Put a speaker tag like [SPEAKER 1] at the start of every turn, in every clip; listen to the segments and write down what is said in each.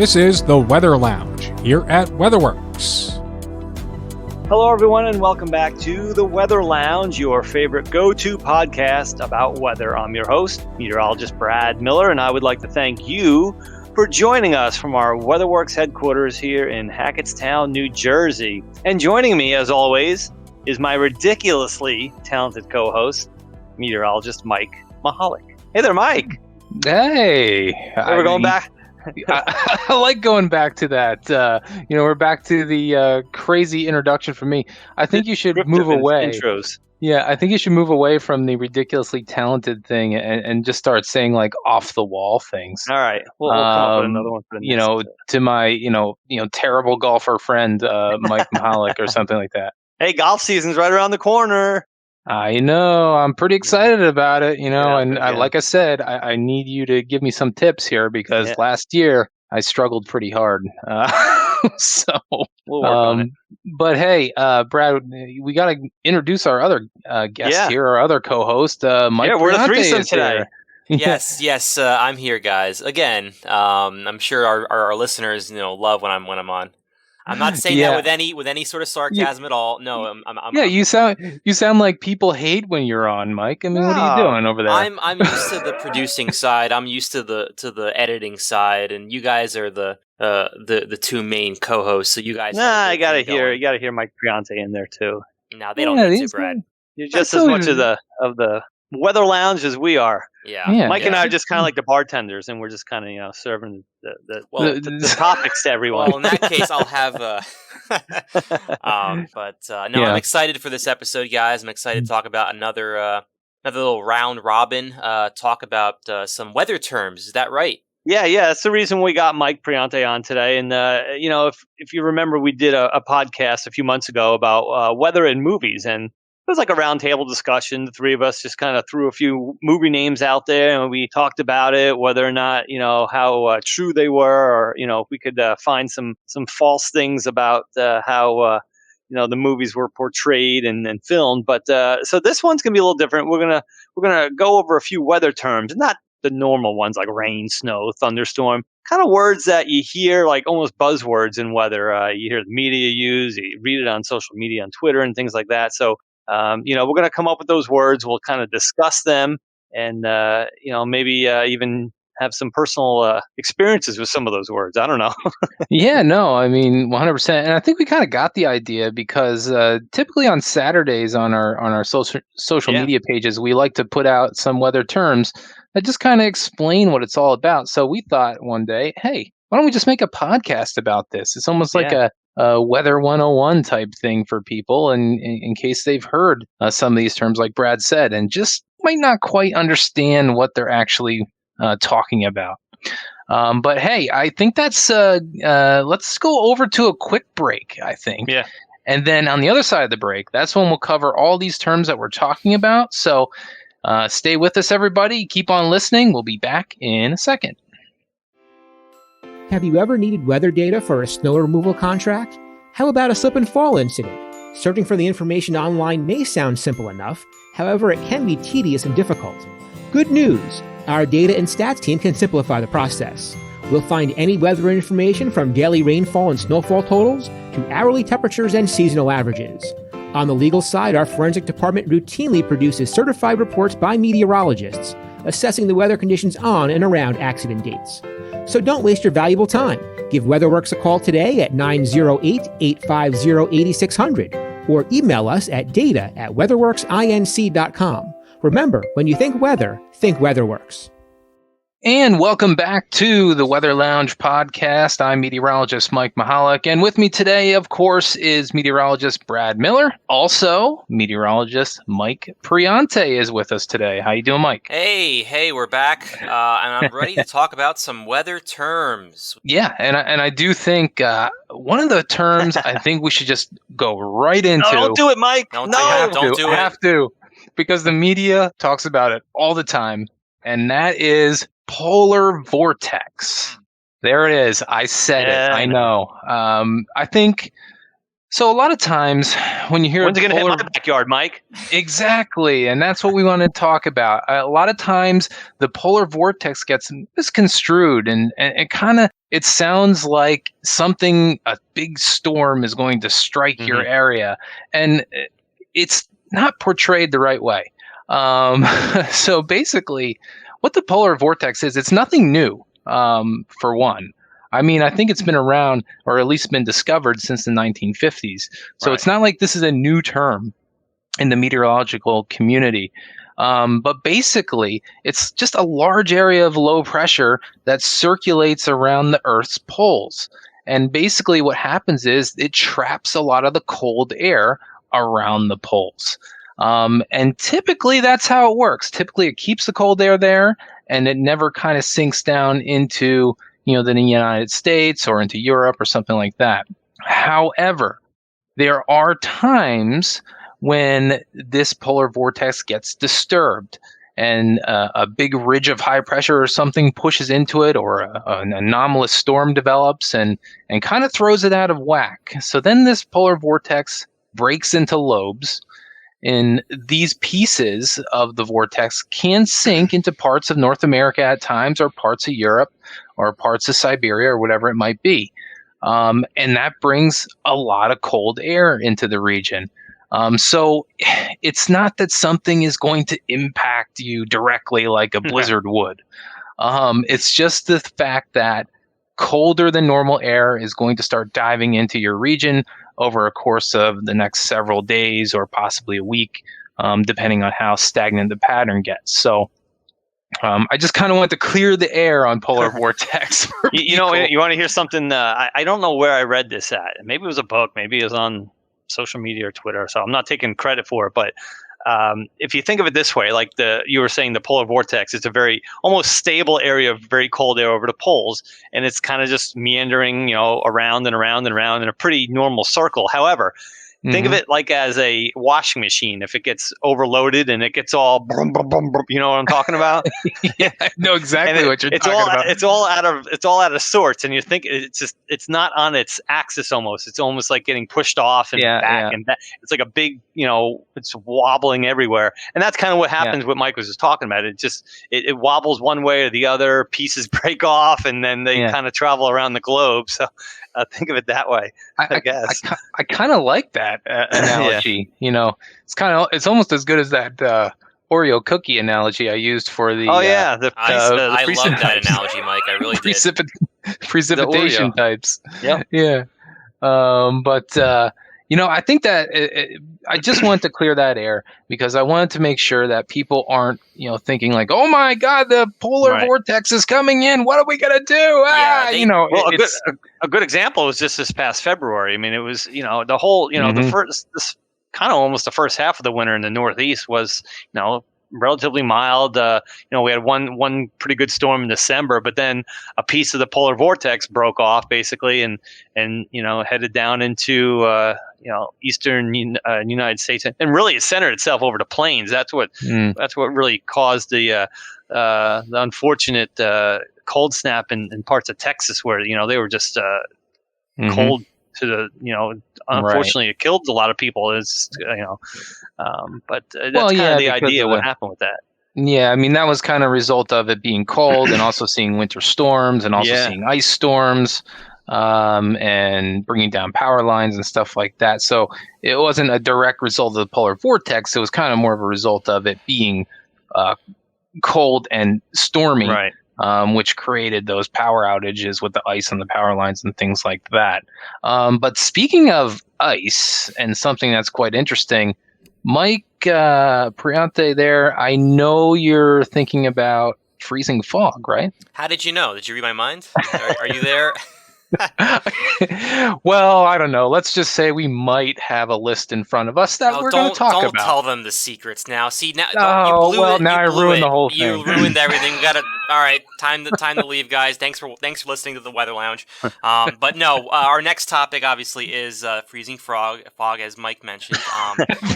[SPEAKER 1] This is the Weather Lounge here at WeatherWorks.
[SPEAKER 2] Hello, everyone, and welcome back to the Weather Lounge, your favorite go-to podcast about weather. I'm your host, meteorologist Brad Miller, and I would like to thank you for joining us from our WeatherWorks headquarters here in Hackettstown, New Jersey. And joining me, as always, is my ridiculously talented co-host, meteorologist Mike Mahalik. Hey there, Mike.
[SPEAKER 3] Hey.
[SPEAKER 2] We're going back.
[SPEAKER 3] I like going back to that. We're back to the crazy introduction for me. I think you should move away.
[SPEAKER 2] Intros.
[SPEAKER 3] Yeah, I think you should move away from the ridiculously talented thing and just start saying like off the wall things.
[SPEAKER 2] All right, we'll come up with another one for the next.
[SPEAKER 3] To my terrible golfer friend Mike Mahalik or something like that.
[SPEAKER 2] Hey, golf season's right around the corner.
[SPEAKER 3] I know. I'm pretty excited about it, like I said, I need you to give me some tips here because last year I struggled pretty hard. So
[SPEAKER 2] we'll work on it.
[SPEAKER 3] But hey, Brad, we got to introduce our other guest here, our other co-host, Mike.
[SPEAKER 2] Yeah, we're the threesome today.
[SPEAKER 4] Yes, I'm here, guys. Again, I'm sure our listeners, love when I'm on. I'm not saying that with any sort of sarcasm at all. No,
[SPEAKER 3] you sound like people hate when you're on, Mike. I mean, what are you doing over there?
[SPEAKER 4] I'm used to the producing side. I'm used to the editing side, and you guys are the two main co-hosts. So you guys.
[SPEAKER 2] You gotta hear Mike Priante in there too.
[SPEAKER 4] No, they don't need to, Brad.
[SPEAKER 2] You're just as much of the Weather Lounge as we are.
[SPEAKER 4] Yeah.
[SPEAKER 2] Mike and I are just kind of like the bartenders, and we're just kind of serving the topics to everyone.
[SPEAKER 4] Well, in that case, I'll have. I'm excited for this episode, guys. I'm excited to talk about another little round robin. Talk about some weather terms. Is that right?
[SPEAKER 2] Yeah, that's the reason we got Mike Priante on today. And if you remember, we did a podcast a few months ago about weather in movies, and it was like a roundtable discussion. The three of us just kind of threw a few movie names out there, and we talked about it, whether or not, how true they were, or, if we could find some false things about how, the movies were portrayed and filmed. But so this one's going to be a little different. We're going to go over a few weather terms, not the normal ones like rain, snow, thunderstorm, kind of words that you hear like almost buzzwords in weather. You hear the media use, you read it on social media, on Twitter and things like that. So, we're going to come up with those words. We'll kind of discuss them and, maybe even have some personal experiences with some of those words. I don't know.
[SPEAKER 3] Yeah, no, I mean, 100%. And I think we kind of got the idea because typically on Saturdays on our social media pages, we like to put out some weather terms that just kind of explain what it's all about. So we thought one day, hey, why don't we just make a podcast about this? It's almost like a Weather 101 type thing for people, and in case they've heard some of these terms, like Brad said, and just might not quite understand what they're actually talking about. But hey, I think that's let's go over to a quick break, I think.
[SPEAKER 2] Yeah.
[SPEAKER 3] And then on the other side of the break, that's when we'll cover all these terms that we're talking about. So stay with us, everybody. Keep on listening. We'll be back in a second.
[SPEAKER 5] Have you ever needed weather data for a snow removal contract? How about a slip and fall incident? Searching for the information online may sound simple enough, however, it can be tedious and difficult. Good news! Our data and stats team can simplify the process. We'll find any weather information from daily rainfall and snowfall totals to hourly temperatures and seasonal averages. On the legal side, our forensic department routinely produces certified reports by meteorologists, assessing the weather conditions on and around accident dates. So don't waste your valuable time. Give WeatherWorks a call today at 908-850-8600 or email us at data@weatherworksinc.com. Remember, when you think weather, think WeatherWorks.
[SPEAKER 3] And welcome back to the Weather Lounge podcast. I'm meteorologist Mike Mahalik, and with me today, of course, is meteorologist Brad Miller. Also, meteorologist Mike Priante is with us today. How you doing, Mike?
[SPEAKER 4] Hey, we're back, and I'm ready to talk about some weather terms.
[SPEAKER 3] Yeah, and I do think one of the terms I think we should just go right into.
[SPEAKER 2] No, don't do it, Mike.
[SPEAKER 4] Don't do it.
[SPEAKER 3] I have to, because the media talks about it all the time, and that is polar vortex. There it is. I said it. I know. I think so. A lot of times when you hear
[SPEAKER 2] when's it going to hit my backyard, Mike?
[SPEAKER 3] Exactly, and that's what we want to talk about. A lot of times the polar vortex gets misconstrued, and it kind of it sounds like a big storm is going to strike your area, and it's not portrayed the right way. So basically, what the polar vortex is, it's nothing new, for one. I mean, I think it's been around, or at least been discovered since the 1950s. So It's not like this is a new term in the meteorological community. But basically, it's just a large area of low pressure that circulates around the Earth's poles. And basically what happens is it traps a lot of the cold air around the poles. And typically that's how it works. Typically it keeps the cold air there, and it never kind of sinks down into the United States or into Europe or something like that. However, there are times when this polar vortex gets disturbed and a big ridge of high pressure or something pushes into it, or an anomalous storm develops and kind of throws it out of whack. So then this polar vortex breaks into lobes, and these pieces of the vortex can sink into parts of North America at times, or parts of Europe, or parts of Siberia, or whatever it might be. And that brings a lot of cold air into the region. So it's not that something is going to impact you directly like a blizzard would. It's just the fact that colder than normal air is going to start diving into your region over a course of the next several days, or possibly a week, depending on how stagnant the pattern gets. So I just kind of want to clear the air on polar vortex.
[SPEAKER 2] You want to hear something? I don't know where I read this at. Maybe it was a book. Maybe it was on social media or Twitter. So I'm not taking credit for it. But if you think of it this way, like you were saying, the polar vortex is a very almost stable area of very cold air over the poles, and it's kind of just meandering, around and around and around in a pretty normal circle. However, think of it like as a washing machine. If it gets overloaded and it gets all brum, brum, brum, brum, you know what I'm talking about?
[SPEAKER 3] Yeah, I know exactly what you're talking about.
[SPEAKER 2] It's all out of sorts, and you think it's not on its axis almost. It's almost like getting pushed off and back and back. It's like a big, it's wobbling everywhere. And that's kind of what happens what Mike was just talking about. It wobbles one way or the other, pieces break off, and then they kind of travel around the globe. So think of it that way, I guess.
[SPEAKER 3] I kind of like that analogy. It's almost as good as that Oreo cookie analogy I used for the.
[SPEAKER 4] I love that analogy, Mike. I really did.
[SPEAKER 3] Precipitation types.
[SPEAKER 2] Yeah.
[SPEAKER 3] Yeah. I think that I just wanted to clear that air, because I wanted to make sure that people aren't, thinking like, "Oh my God, the polar vortex is coming in. What are we gonna do?"
[SPEAKER 2] A good example was just this past February. I mean, it was the whole the first kind of almost the first half of the winter in the Northeast was relatively mild. We had one pretty good storm in December, but then a piece of the polar vortex broke off basically, and headed down into eastern United States, and really it centered itself over the plains. That's what really caused the unfortunate cold snap in parts of Texas, where they were just cold to the unfortunately it killed a lot of people. It's but that's kind of the idea what happened with that.
[SPEAKER 3] Yeah, I mean, that was kind of a result of it being cold, and also seeing winter storms, and also seeing ice storms, and bringing down power lines and stuff like that. So it wasn't a direct result of the polar vortex. It was kind of more of a result of it being cold and stormy, which created those power outages with the ice on the power lines and things like that. But speaking of ice, and something that's quite interesting, Mike Priante there, I know you're thinking about freezing fog, right?
[SPEAKER 4] How did you know? Did you read my mind? Are you there?
[SPEAKER 3] Well, I don't know. Let's just say we might have a list in front of us that we're going to talk about.
[SPEAKER 4] Don't tell them the secrets now. See, now
[SPEAKER 3] I ruined the whole thing.
[SPEAKER 4] You ruined everything. We got to. All right, time to leave, guys. Thanks for listening to the Weather Lounge. But no, our next topic obviously is freezing fog, as Mike mentioned.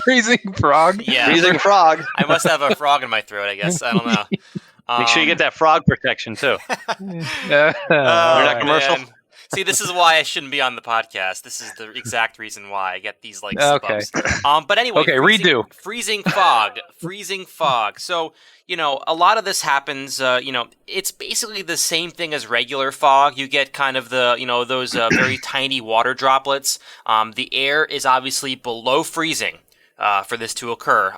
[SPEAKER 3] Freezing frog.
[SPEAKER 4] Yeah,
[SPEAKER 2] freezing frog.
[SPEAKER 4] I must have a frog in my throat, I guess. I don't know.
[SPEAKER 2] Make sure you get that frog protection too. Remember that commercial?
[SPEAKER 4] Man. See, this is why I shouldn't be on the podcast. This is the exact reason why I get these like
[SPEAKER 3] Okay.
[SPEAKER 4] slip-ups. But anyway,
[SPEAKER 3] Okay, redo.
[SPEAKER 4] Freezing fog. So, a lot of this happens. It's basically the same thing as regular fog. You get kind of those very tiny water droplets. The air is obviously below freezing. For this to occur,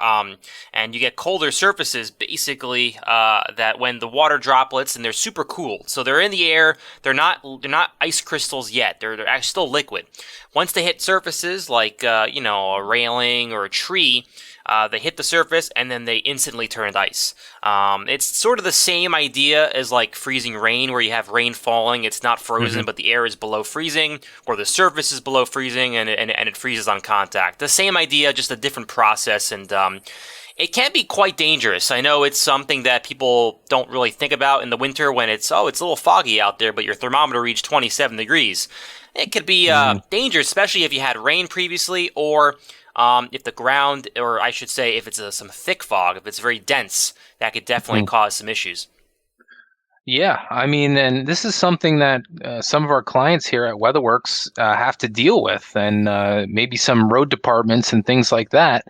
[SPEAKER 4] and you get colder surfaces basically that when the water droplets and they're super cooled, so they're in the air. They're not ice crystals yet. They're actually still liquid. Once they hit surfaces like a railing or a tree, they hit the surface and then they instantly turn to ice. It's sort of the same idea as like freezing rain, where you have rain falling. It's not frozen, but the air is below freezing, or the surface is below freezing, and it freezes on contact. The same idea, just a different process, and it can be quite dangerous. I know it's something that people don't really think about in the winter when it's a little foggy out there, but your thermometer reached 27 degrees. It could be dangerous, especially if you had rain previously, or if the ground, or I should say, if it's some thick fog, if it's very dense, that could definitely cause some issues.
[SPEAKER 3] Yeah, I mean, and this is something that some of our clients here at WeatherWorks have to deal with, and maybe some road departments and things like that,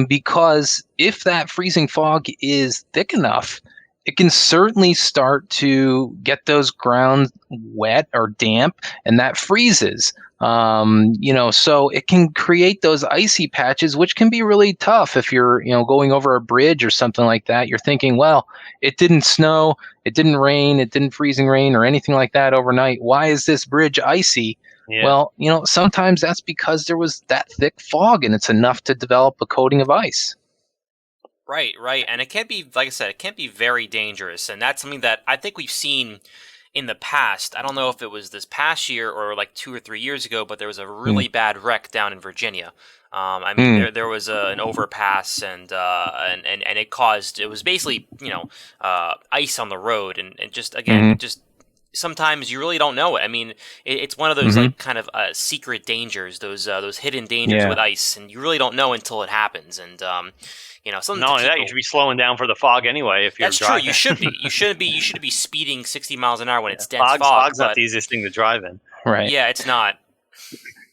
[SPEAKER 3] because if that freezing fog is thick enough, it can certainly start to get those grounds wet or damp, and that freezes. So it can create those icy patches, which can be really tough if you're, going over a bridge or something like that. You're thinking, well, it didn't snow, it didn't rain, it didn't freezing rain or anything like that overnight. Why is this bridge icy? Yeah. Well, sometimes that's because there was that thick fog and it's enough to develop a coating of ice.
[SPEAKER 4] Right. And it can be, like I said, it can be very dangerous. And that's something that I think we've seen in the past. I don't know if it was this past year or like 2 or 3 years ago, but there was a really bad wreck down in Virginia. There was an overpass, and it caused, it was basically, ice on the road. And just, again, just sometimes you really don't know it. I mean, it's one of those like kind of secret dangers, those hidden dangers with ice, and you really don't know until it happens. And something.
[SPEAKER 2] Not only that, you should be slowing down for the fog anyway. If you're driving.
[SPEAKER 4] True. You should be. You shouldn't be speeding 60 miles an hour when it's dense fog.
[SPEAKER 2] Fog's not the easiest thing to drive in.
[SPEAKER 3] Right.
[SPEAKER 4] Yeah, it's not.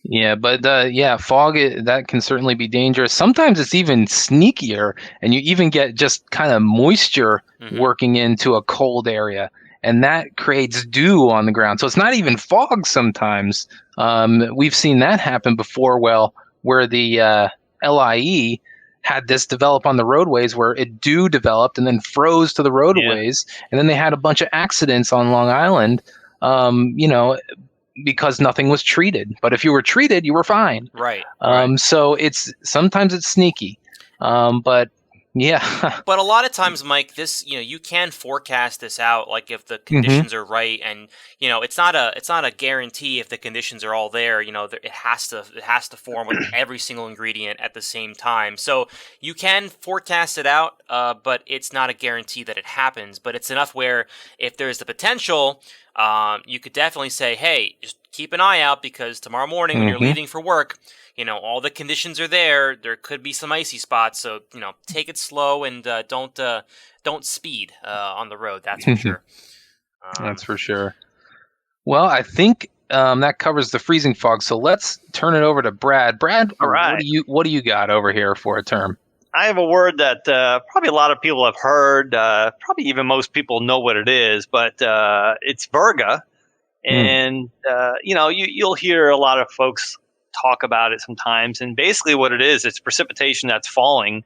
[SPEAKER 3] Yeah, but fog, that can certainly be dangerous. Sometimes it's even sneakier, and you even get just kind of moisture working into a cold area, and that creates dew on the ground. So it's not even fog sometimes. We've seen that happen before, where the LIE had this develop on the roadways, where dew developed and then froze to the roadways, and then they had a bunch of accidents on Long Island, because nothing was treated. But if you were treated, you were fine.
[SPEAKER 4] Right.
[SPEAKER 3] So sometimes it's sneaky, but yeah.
[SPEAKER 4] But a lot of times, Mike, this, you can forecast this out, like if the conditions are right, and it's not a guarantee if the conditions are all there. It has to form with every single ingredient at the same time. So you can forecast it out, but it's not a guarantee that it happens. But it's enough where if there's the potential, you could definitely say, hey, just keep an eye out, because tomorrow morning when you're leaving for work, all the conditions are there. There could be some icy spots, so take it slow and don't speed on the road. That's for sure.
[SPEAKER 3] That's for sure. Well, I think that covers the freezing fog. So let's turn it over to Brad. Brad, all right. What do you got over here for a term?
[SPEAKER 2] I have a word that probably a lot of people have heard. Probably even most people know what it is, but it's virga, and you'll hear a lot of folks talk about it sometimes. And basically, what it is, it's precipitation that's falling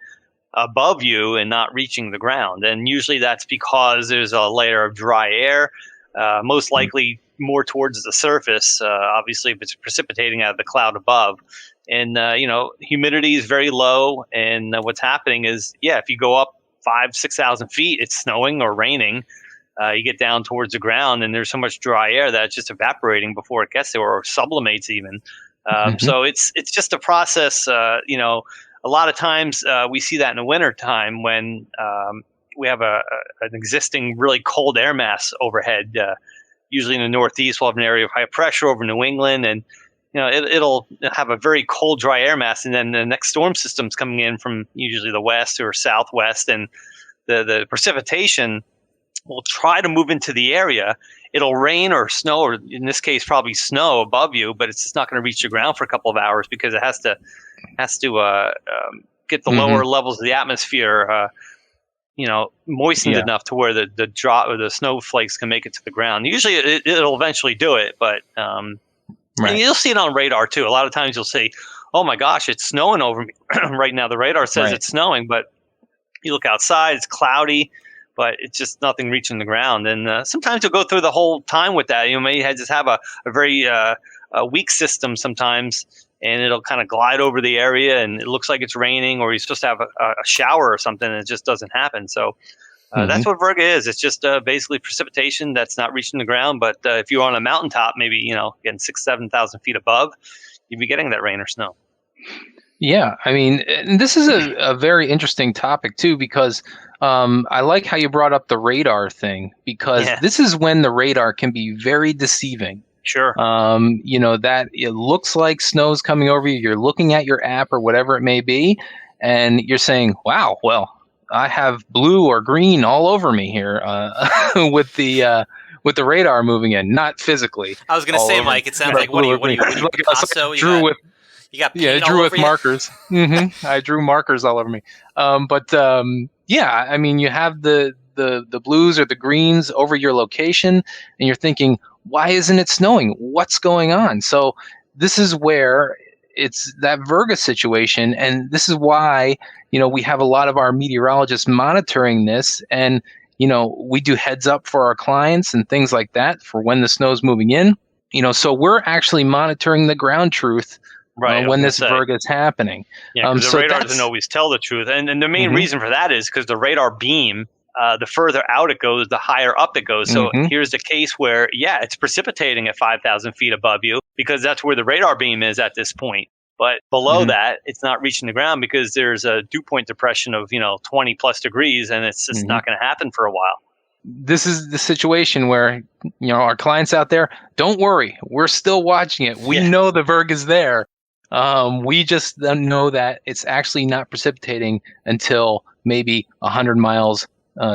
[SPEAKER 2] above you and not reaching the ground. And usually, that's because there's a layer of dry air, most likely more towards the surface. Obviously, if it's precipitating out of the cloud above. And, humidity is very low. And what's happening is, if you go up 5,000 to 6,000 feet, it's snowing or raining. You get down towards the ground and there's so much dry air that it's just evaporating before it gets there, or sublimates even. So it's just a process. A lot of times we see that in the winter time when we have an existing really cold air mass overhead. Usually in the Northeast, we'll have an area of high pressure over New England, and it'll have a very cold, dry air mass, and then the next storm system's coming in from usually the west or southwest, and the precipitation will try to move into the area. it'll rain or snow, or in this case probably snow above you, but it's just not going to reach the ground for a couple of hours because it has to get the lower levels of the atmosphere moistened enough to where the drop or the snowflakes can make it to the ground. Usually it'll eventually do it, but and you'll see it on radar too. A lot of times you'll see, oh my gosh, it's snowing over me right now. The radar says it's snowing, but you look outside, it's cloudy, but it's just nothing reaching the ground. And sometimes you'll go through the whole time with that. You may just have a very weak system sometimes, and it'll kind of glide over the area, and it looks like it's raining, or you're supposed to have a shower or something, and it just doesn't happen. So that's what virga is. It's just basically precipitation that's not reaching the ground. But if you're on a mountaintop, maybe getting 6,000-7,000 feet above, you'd be getting that rain or snow.
[SPEAKER 3] Yeah, I mean, and this is a very interesting topic too, because I like how you brought up the radar thing, because this is when the radar can be very deceiving.
[SPEAKER 2] Sure.
[SPEAKER 3] That it looks like snow's coming over you. You're looking at your app or whatever it may be, and you're saying, wow, well, I have blue or green all over me here with the radar moving in, not physically.
[SPEAKER 4] I was going to say, Mike, it sounds like, what are you Picasso? You got paint
[SPEAKER 3] I drew
[SPEAKER 4] all
[SPEAKER 3] with
[SPEAKER 4] over
[SPEAKER 3] markers. I drew markers all over me. I mean, you have the blues or the greens over your location, and you're thinking, why isn't it snowing? What's going on? So this is where it's that virga situation, and this is why we have a lot of our meteorologists monitoring this, and we do heads up for our clients and things like that for when the snow's moving in. So we're actually monitoring the ground truth. When this virga is happening.
[SPEAKER 2] Yeah, because the radar doesn't always tell the truth. And the main reason for that is because the radar beam, the further out it goes, the higher up it goes. So here's the case where, it's precipitating at 5,000 feet above you because that's where the radar beam is at this point. But below that, it's not reaching the ground because there's a dew point depression of 20 plus degrees, and it's just not going to happen for a while.
[SPEAKER 3] This is the situation where our clients out there, don't worry, we're still watching it. We know the virga's there. We just know that it's actually not precipitating until maybe 100 miles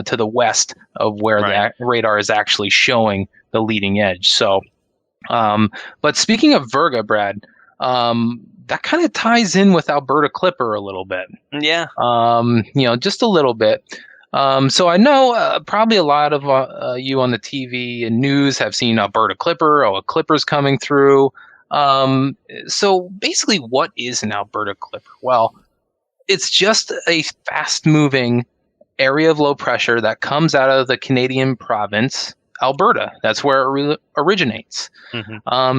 [SPEAKER 3] to the west of where the radar is actually showing the leading edge. So, but speaking of virga, Brad, that kind of ties in with Alberta Clipper a little bit.
[SPEAKER 2] Yeah.
[SPEAKER 3] Just a little bit. So I know probably a lot of you on the TV and news have seen Alberta Clipper. Oh, a Clipper's coming through. So basically, what is an Alberta Clipper? Well, it's just a fast-moving area of low pressure that comes out of the Canadian province, Alberta. That's where it originates.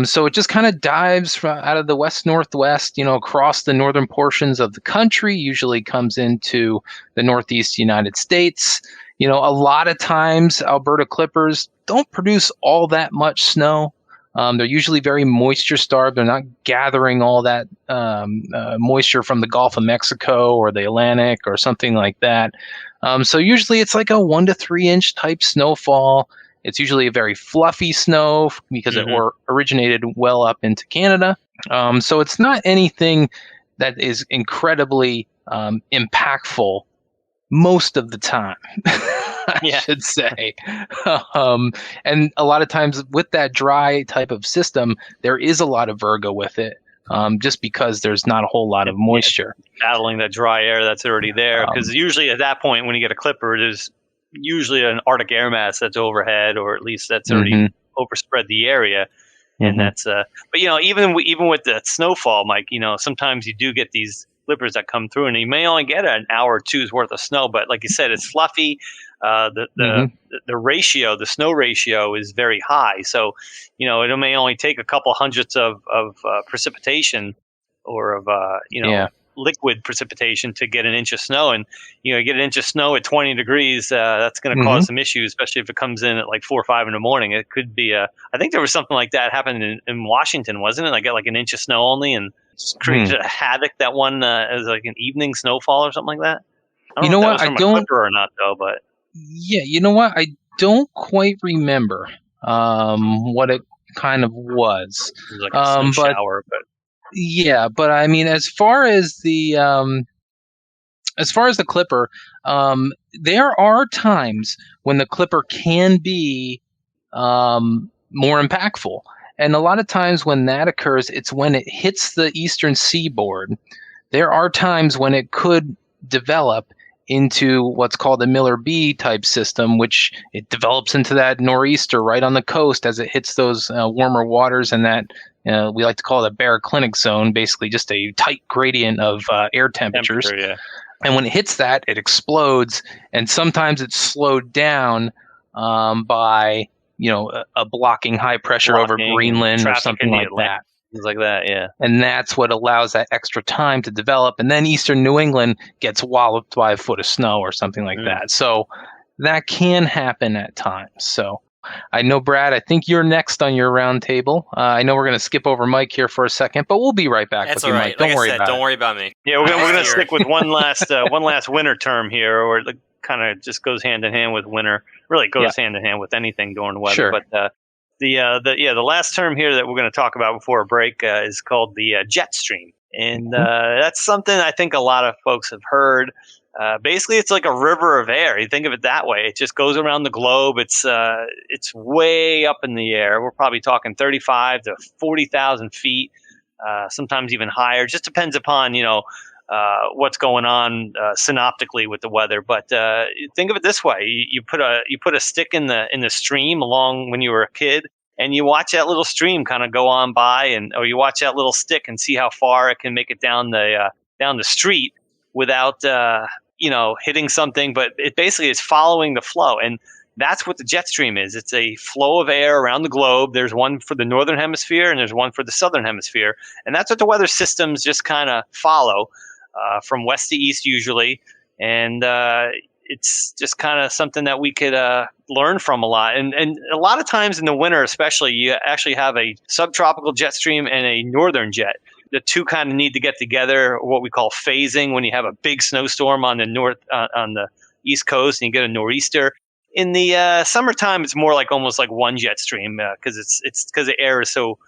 [SPEAKER 3] So it just kind of dives out of the west-northwest, across the northern portions of the country, usually comes into the northeast United States. A lot of times, Alberta Clippers don't produce all that much snow. They're usually very moisture starved. They're not gathering all that moisture from the Gulf of Mexico or the Atlantic or something like that. So usually it's like a 1 to 3 inch type snowfall. It's usually a very fluffy snow because it originated well up into Canada. So it's not anything that is incredibly impactful most of the time. I should say. And a lot of times with that dry type of system, there is a lot of virga with it, just because there's not a whole lot of moisture.
[SPEAKER 2] Battling that dry air that's already there. Because usually at that point, when you get a clipper, there's usually an Arctic air mass that's overhead, or at least that's already overspread the area. And that's, but even with the snowfall, Mike, sometimes you do get these clippers that come through, and you may only get an hour or two's worth of snow, but like you said, it's fluffy. The ratio, the snow ratio is very high. So, it may only take a couple hundredths of precipitation or of, liquid precipitation to get an inch of snow. And, get an inch of snow at 20 degrees, that's going to cause some issues, especially if it comes in at like 4 or 5 in the morning. It could be I think there was something like that happened in Washington, wasn't it? I got like an inch of snow only, and created a havoc that one as like an evening snowfall or something like that. I don't know if that was from a clipper or not, though, but.
[SPEAKER 3] Yeah, you know what? I don't quite remember what it kind of was.
[SPEAKER 2] It was like a snow shower, but
[SPEAKER 3] yeah, but I mean, as far as the clipper, there are times when the clipper can be more impactful. And a lot of times when that occurs, it's when it hits the eastern seaboard. There are times when it could develop into what's called a Miller B type system, which it develops into that nor'easter right on the coast as it hits those warmer waters, and that we like to call it a baroclinic zone, basically just a tight gradient of air temperatures. And when it hits that, it explodes, and sometimes it's slowed down by a blocking high pressure over Greenland or something like that.
[SPEAKER 2] Things like that, yeah.
[SPEAKER 3] And that's what allows that extra time to develop. And then eastern New England gets walloped by a foot of snow or something like that. So that can happen at times. So I know, Brad, I think you're next on your round table. I know we're going to skip over Mike here for a second, but we'll be right back with you, Mike. Don't worry about it.
[SPEAKER 4] Don't worry about me.
[SPEAKER 2] Yeah, we're going to stick with one last winter term here, or it kind of just goes hand in hand with winter. Really goes hand in hand with anything during the weather.
[SPEAKER 3] Sure.
[SPEAKER 2] But the last term here that we're going to talk about before a break is called the jet stream, and that's something I think a lot of folks have heard. Basically, it's like a river of air. You think of it that way. It just goes around the globe. It's way up in the air. We're probably talking 35 to 40,000 feet, sometimes even higher. Just depends upon what's going on synoptically with the weather. But think of it this way: you put a stick in the stream along when you were a kid, and you watch that little stream kind of go on by, or you watch that little stick and see how far it can make it down the street without hitting something. But it basically is following the flow, and that's what the jet stream is. It's a flow of air around the globe. There's one for the northern hemisphere and there's one for the southern hemisphere, and that's what the weather systems just kind of follow. From west to east usually, and it's just kind of something that we could learn from a lot. And a lot of times in the winter especially, you actually have a subtropical jet stream and a northern jet. The two kind of need to get together, what we call phasing, when you have a big snowstorm on the east coast and you get a nor'easter. In the summertime, it's more like almost like one jet stream because it's because the air is so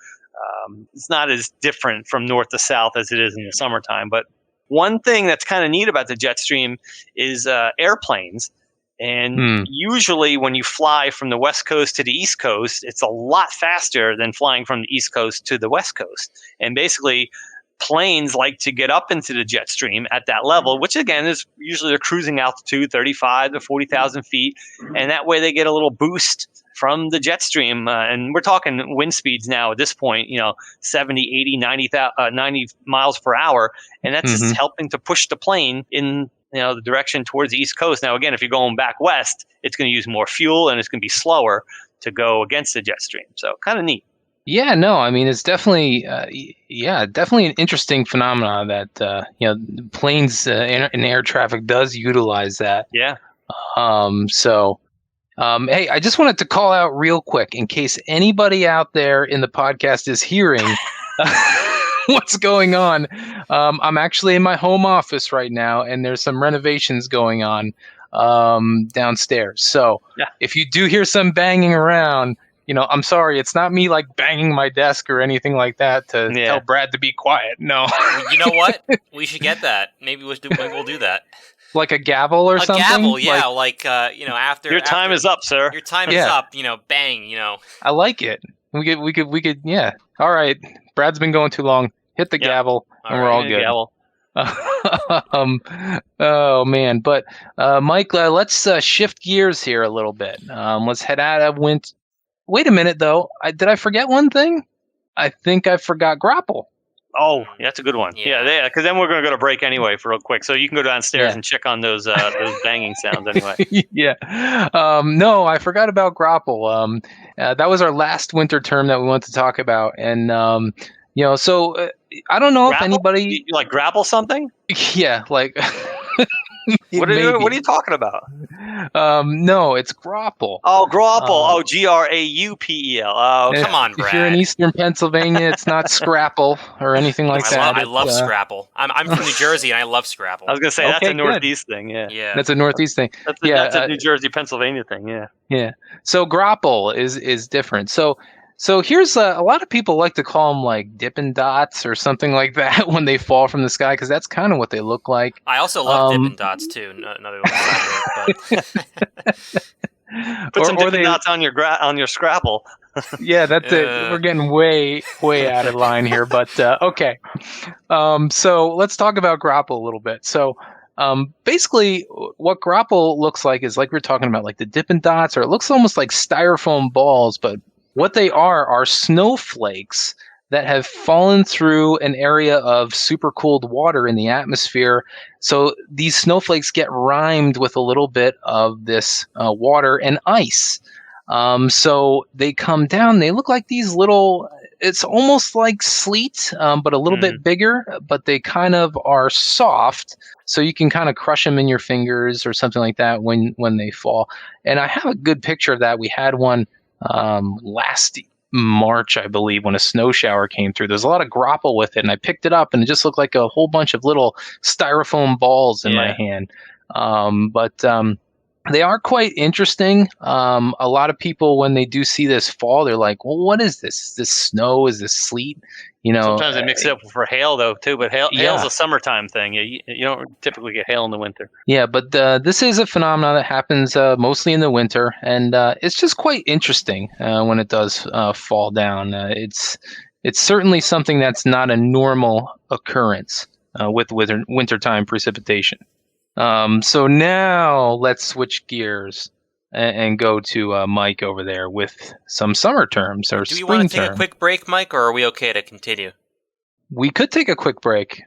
[SPEAKER 2] it's not as different from north to south as it is in the summertime. But one thing that's kind of neat about the jet stream is airplanes. And usually when you fly from the west coast to the east coast, it's a lot faster than flying from the east coast to the west coast. And basically, planes like to get up into the jet stream at that level, which again is usually a cruising altitude, 35 to 40,000 feet. And that way they get a little boost from the jet stream. And we're talking wind speeds now at this point, 70, 80, 90 miles per hour. And that's just helping to push the plane in the direction towards the east coast. Now, again, if you're going back west, it's going to use more fuel and it's going to be slower to go against the jet stream. So kind of neat.
[SPEAKER 3] Yeah, no, I mean, it's definitely, definitely an interesting phenomenon that, planes and air traffic does utilize that.
[SPEAKER 2] Yeah.
[SPEAKER 3] Hey, I just wanted to call out real quick in case anybody out there in the podcast is hearing what's going on. I'm actually in my home office right now, and there's some renovations going on downstairs. So if you do hear some banging around, I'm sorry. It's not me like banging my desk or anything like that to tell Brad to be quiet. No.
[SPEAKER 4] You know what? We should get that. Maybe we'll do that.
[SPEAKER 3] Like a gavel or something? A
[SPEAKER 4] gavel, yeah. After
[SPEAKER 2] your time is up, sir.
[SPEAKER 4] Your time is up. Bang.
[SPEAKER 3] I like it. We could. Yeah. All right. Brad's been going too long. Hit the gavel, and we're all good.
[SPEAKER 2] Gavel.
[SPEAKER 3] Oh man. But Mike, let's shift gears here a little bit. Let's head out of winter. Wait a minute, though. Did I forget one thing? I think I forgot grapple.
[SPEAKER 2] Oh, that's a good one. Yeah, because then we're going to go to break anyway for real quick. So you can go downstairs and check on those banging sounds anyway.
[SPEAKER 3] No, I forgot about grapple. That was our last winter term that we wanted to talk about. And, so I don't know if anybody...
[SPEAKER 2] You like grapple something?
[SPEAKER 3] Yeah, like...
[SPEAKER 2] What are you talking about?
[SPEAKER 3] No, it's grapple.
[SPEAKER 2] Oh, grapple. Graupel. Oh,
[SPEAKER 4] come on, Brad.
[SPEAKER 3] If you're in Eastern Pennsylvania, it's not scrapple or anything like that.
[SPEAKER 4] I love Scrapple. I'm from New Jersey, and I love Scrapple.
[SPEAKER 2] I was going to say, that's a Northeast thing, yeah.
[SPEAKER 3] That's a Northeast thing.
[SPEAKER 2] That's a New Jersey, Pennsylvania thing, yeah.
[SPEAKER 3] Yeah. So grapple is different. So here's a lot of people like to call them like Dippin' Dots or something like that when they fall from the sky, because that's kind of what they look like.
[SPEAKER 4] I also love Dippin' Dots too. Another one.
[SPEAKER 2] Put some Dippin' Dots on your Scrapple.
[SPEAKER 3] Yeah, that's it. We're getting way out of line here, but okay. So let's talk about grapple a little bit. So basically, what grapple looks like is like we're talking about, like the Dippin' Dots, or it looks almost like styrofoam balls, but what they are snowflakes that have fallen through an area of super cooled water in the atmosphere. So these snowflakes get rimed with a little bit of this water and ice. So they come down, they look like these little, it's almost like sleet, but a little bit bigger, but they kind of are soft. So you can kind of crush them in your fingers or something like that when they fall. And I have a good picture of that. We had one last March, I believe, when a snow shower came through. There's a lot of grapple with it, and I picked it up, and it just looked like a whole bunch of little styrofoam balls in my hand. But they are quite interesting. A lot of people, when they do see this fall, they're like, well, what is this? Is this snow? Is this sleet?
[SPEAKER 2] Sometimes they mix it up for hail, though, too. But hail's a summertime thing. You don't typically get hail in the winter. Yeah,
[SPEAKER 3] but this is a phenomenon that happens mostly in the winter. And it's just quite interesting when it does fall down. It's certainly something that's not a normal occurrence with wintertime precipitation. So now let's switch gears and go to Mike over there with some summer terms or spring terms.
[SPEAKER 4] Do you want to take a quick break, Mike, or are we okay to continue?
[SPEAKER 3] We could take a quick break.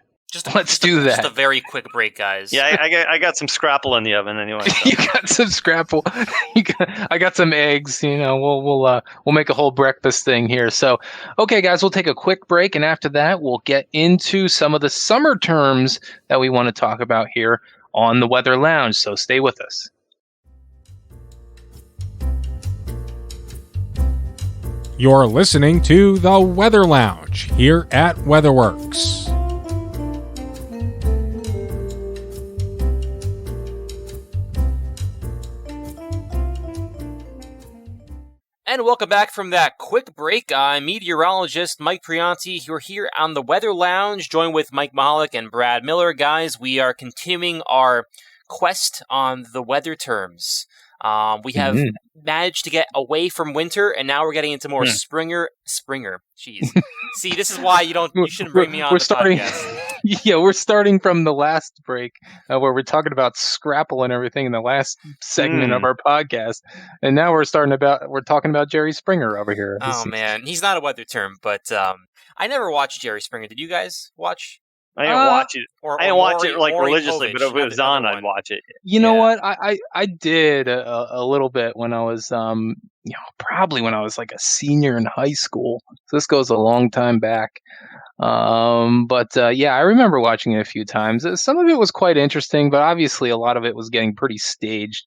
[SPEAKER 3] Let's do that.
[SPEAKER 4] Just a very quick break, guys.
[SPEAKER 2] Yeah, I got some Scrapple in the oven anyway. So.
[SPEAKER 3] You got some Scrapple. I got some eggs. We'll make a whole breakfast thing here. So, okay, guys, we'll take a quick break, and after that, we'll get into some of the summer terms that we want to talk about here on the Weather Lounge. So stay with us.
[SPEAKER 1] You're listening to the Weather Lounge here at WeatherWorks.
[SPEAKER 4] And welcome back from that quick break. I'm meteorologist Mike Prianti. You're here on the Weather Lounge, joined with Mike Mahalik and Brad Miller. Guys, we are continuing our quest on the weather terms. We have managed to get away from winter, and now we're getting into more Springer. Jeez. See, this is why you shouldn't bring me on the podcast.
[SPEAKER 3] Yeah, we're starting from the last break where we're talking about Scrapple and everything in the last segment of our podcast, and now we're talking about Jerry Springer over here.
[SPEAKER 4] Oh man, he's not a weather term, but I never watched Jerry Springer. Did you guys watch?
[SPEAKER 2] I didn't watch it. I didn't watch it like religiously, but if it was on, I'd watch it.
[SPEAKER 3] You know what? I did a little bit when I was probably when I was like a senior in high school. So this goes a long time back. But I remember watching it a few times. Some of it was quite interesting, but obviously a lot of it was getting pretty staged.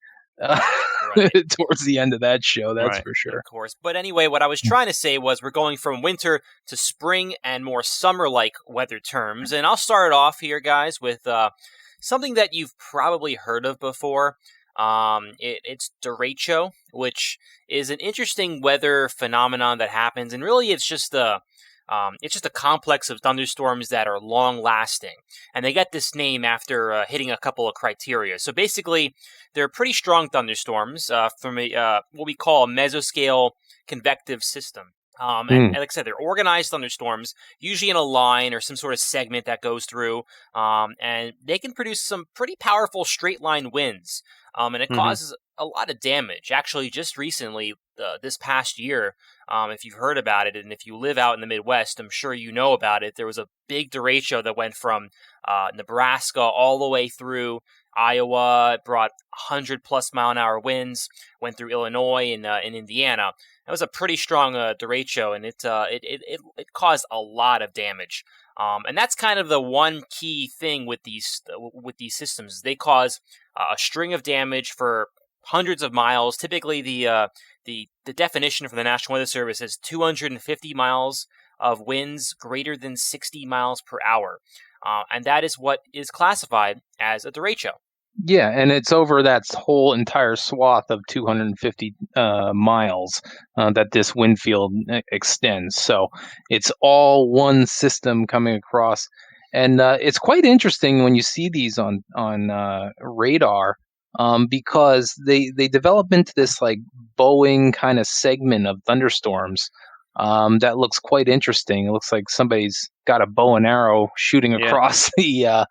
[SPEAKER 3] Towards the end of that show, that's for sure.
[SPEAKER 4] Of course. But anyway, what I was trying to say was we're going from winter to spring and more summer-like weather terms. And I'll start off here, guys, with something that you've probably heard of before. It's derecho, which is an interesting weather phenomenon that happens. And really, it's just a complex of thunderstorms that are long-lasting. And they get this name after hitting a couple of criteria. So basically, they're pretty strong thunderstorms from what we call a mesoscale convective system. And like I said, they're organized thunderstorms, usually in a line or some sort of segment that goes through. And they can produce some pretty powerful straight-line winds. And it causes a lot of damage. Actually, just recently, this past year, if you've heard about it, and if you live out in the Midwest, I'm sure you know about it. There was a big derecho that went from Nebraska all the way through Iowa. It brought 100+ mile-an-hour winds. Went through Illinois and Indiana. That was a pretty strong derecho, and it caused a lot of damage. And that's kind of the one key thing with these systems. They cause a string of damage for hundreds of miles. Typically, the definition from the National Weather Service is 250 miles of winds greater than 60 miles per hour. And that is what is classified as a derecho.
[SPEAKER 3] Yeah, and it's over that whole entire swath of 250 miles that this wind field extends. So it's all one system coming across. And it's quite interesting when you see these on radar. because they develop into this like bowing kind of segment of thunderstorms that looks quite interesting. It looks like somebody's got a bow and arrow shooting across the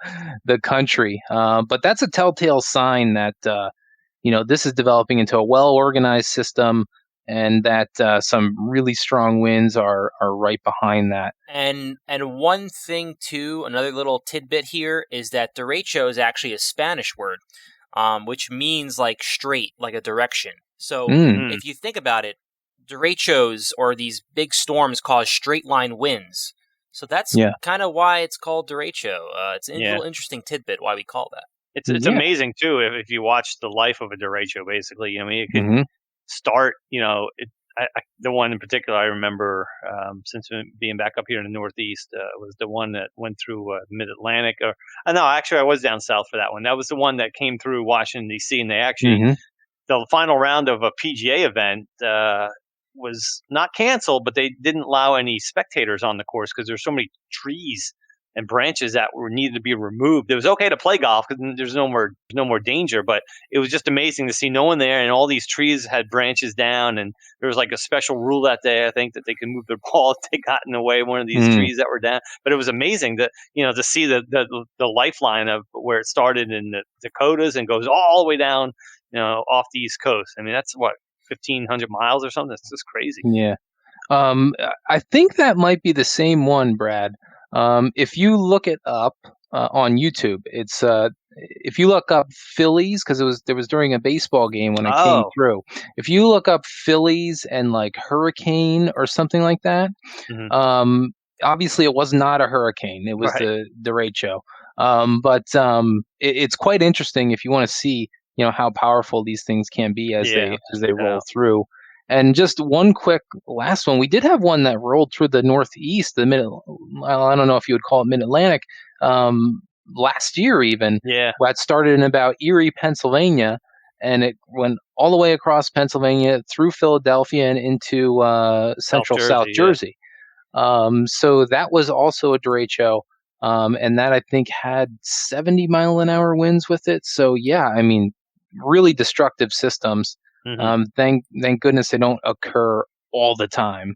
[SPEAKER 3] country. But that's a telltale sign that this is developing into a well-organized system, and that some really strong winds are right behind that.
[SPEAKER 4] And one thing too, another little tidbit here is that derecho is actually a Spanish word, which means like straight, like a direction. So if you think about it, derechos or these big storms cause straight line winds. So that's kind of why it's called derecho. It's a little interesting tidbit why we call that.
[SPEAKER 2] It's amazing too if you watch the life of a derecho. Basically, I mean, it could start. The one in particular I remember, since being back up here in the Northeast, was the one that went through Mid-Atlantic. No, actually, I was down south for that one. That was the one that came through Washington D.C. and they actually the final round of a PGA event was not canceled, but they didn't allow any spectators on the course because there's so many trees and branches that were needed to be removed. It was okay to play golf because there's no more danger, but it was just amazing to see no one there, and all these trees had branches down, and there was like a special rule that day, I think, that they could move their ball if they got in the way of one of these trees that were down. But it was amazing to see the lifeline of where it started in the Dakotas and goes all the way down, off the East Coast. I mean, that's what, 1,500 miles or something. It's just crazy.
[SPEAKER 3] Yeah. I think that might be the same one, Brad. If you look it up on YouTube, it's if you look up Phillies, because there was during a baseball game when I came through. If you look up Phillies and like hurricane or something like that, obviously it was not a hurricane; it was the derecho. But it's quite interesting if you want to see how powerful these things can be as they roll through. And just one quick last one. We did have one that rolled through the Northeast, I don't know if you would call it Mid-Atlantic, last year even.
[SPEAKER 2] Yeah.
[SPEAKER 3] That started in about Erie, Pennsylvania, and it went all the way across Pennsylvania through Philadelphia and into central South Jersey. So that was also a derecho, and that I think had 70-mile-an-hour winds with it. So yeah, I mean, really destructive systems. Thank goodness they don't occur all the time.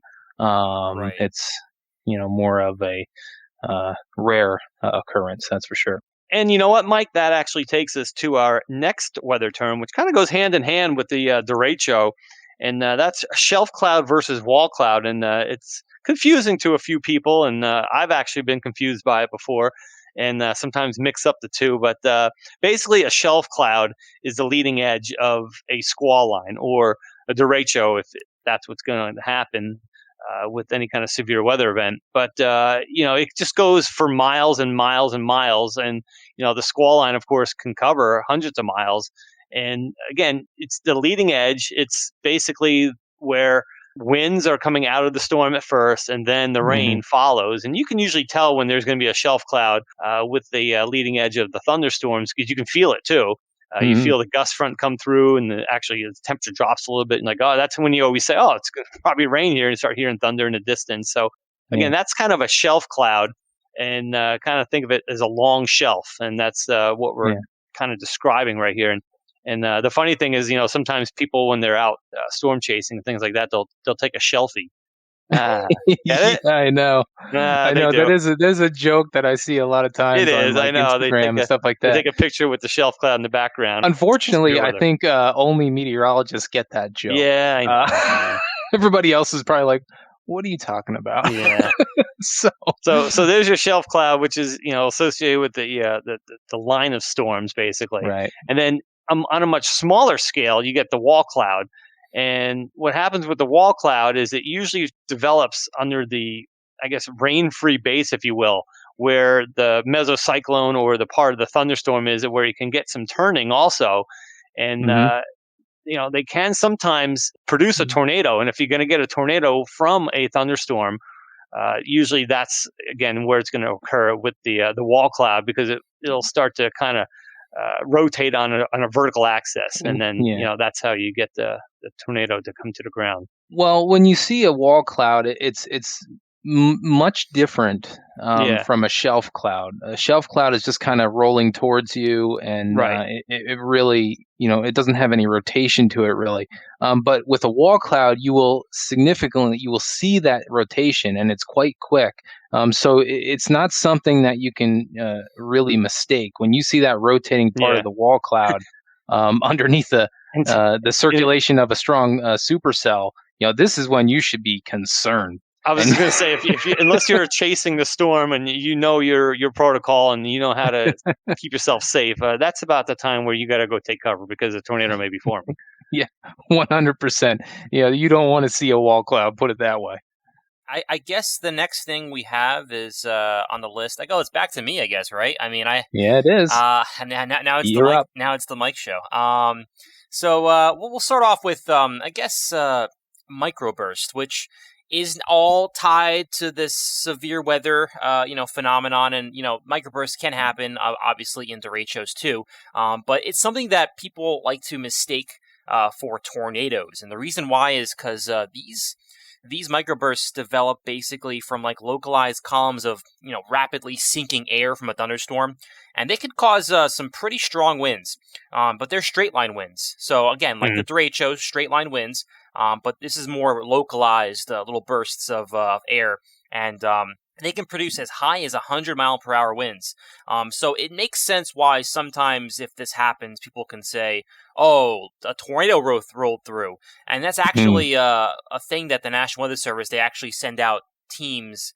[SPEAKER 3] It's more of a rare occurrence, that's for sure.
[SPEAKER 2] And you know what, Mike? That actually takes us to our next weather term, which kind of goes hand in hand with the derecho, and that's shelf cloud versus wall cloud. And it's confusing to a few people, and I've actually been confused by it before, and sometimes mix up the two. But basically, a shelf cloud is the leading edge of a squall line or a derecho, if that's what's going to happen with any kind of severe weather event. But it just goes for miles and miles and miles, and the squall line, of course, can cover hundreds of miles. And again, it's the leading edge. It's basically where winds are coming out of the storm at first, and then the rain follows. And you can usually tell when there's going to be a shelf cloud with the leading edge of the thunderstorms, because you can feel it too. You feel the gust front come through, and actually the temperature drops a little bit. And like, that's when you always say, it's going to probably rain here, and start hearing thunder in the distance. So again, that's kind of a shelf cloud, and kind of think of it as a long shelf. And that's what we're kind of describing right here. And the funny thing is, sometimes people, when they're out storm chasing and things like that, they'll take a shelfie. Get it?
[SPEAKER 3] I know. I know. There's a joke that I see a lot of times.
[SPEAKER 2] It is.
[SPEAKER 3] On, like,
[SPEAKER 2] I know.
[SPEAKER 3] Instagram and stuff like that.
[SPEAKER 2] They take a picture with the shelf cloud in the background.
[SPEAKER 3] Unfortunately, I think only meteorologists get that joke.
[SPEAKER 2] Yeah. I know.
[SPEAKER 3] Everybody else is probably like, "What are you talking about?"
[SPEAKER 2] Yeah. So there's your shelf cloud, which is associated with the line of storms, basically.
[SPEAKER 3] Right.
[SPEAKER 2] And then on a much smaller scale, you get the wall cloud. And what happens with the wall cloud is it usually develops under the, I guess, rain-free base, if you will, where the mesocyclone or the part of the thunderstorm is, where you can get some turning also. And, they can sometimes produce a tornado. And if you're going to get a tornado from a thunderstorm, usually that's, again, where it's going to occur with the wall cloud, because it'll start to kind of rotate on a vertical axis, and then that's how you get the tornado to come to the ground.
[SPEAKER 3] Well, when you see a wall cloud, it's much different from a shelf cloud. A shelf cloud is just kind of rolling towards you, and it really, it doesn't have any rotation to it really. But with a wall cloud, you will see that rotation, and it's quite quick. So it's not something that you can really mistake. When you see that rotating part of the wall cloud underneath the circulation of a strong supercell, this is when you should be concerned.
[SPEAKER 2] I was going to say, if you, unless you're chasing the storm and you know your protocol and you know how to keep yourself safe, that's about the time where you got to go take cover because a tornado may be forming.
[SPEAKER 3] Yeah, 100%. You don't want to see a wall cloud, put it that way.
[SPEAKER 4] I guess the next thing we have is on the list. It's back to me, I guess, right? I mean,
[SPEAKER 3] yeah, it is.
[SPEAKER 4] Now it's the Mike. Now it's the Mike show. So we'll start off with I guess microburst, which is all tied to this severe weather, phenomenon, and microbursts can happen, obviously in derechos too. But it's something that people like to mistake for tornadoes, and the reason why is because these microbursts develop basically from like localized columns of rapidly sinking air from a thunderstorm, and they could cause some pretty strong winds. But they're straight line winds. So again, like the derechos, straight line winds. But this is more localized little bursts of air, and they can produce as high as 100-mile-per-hour winds. So it makes sense why sometimes if this happens, people can say, oh, a tornado rolled through. And that's actually a thing that the National Weather Service, they actually send out teams,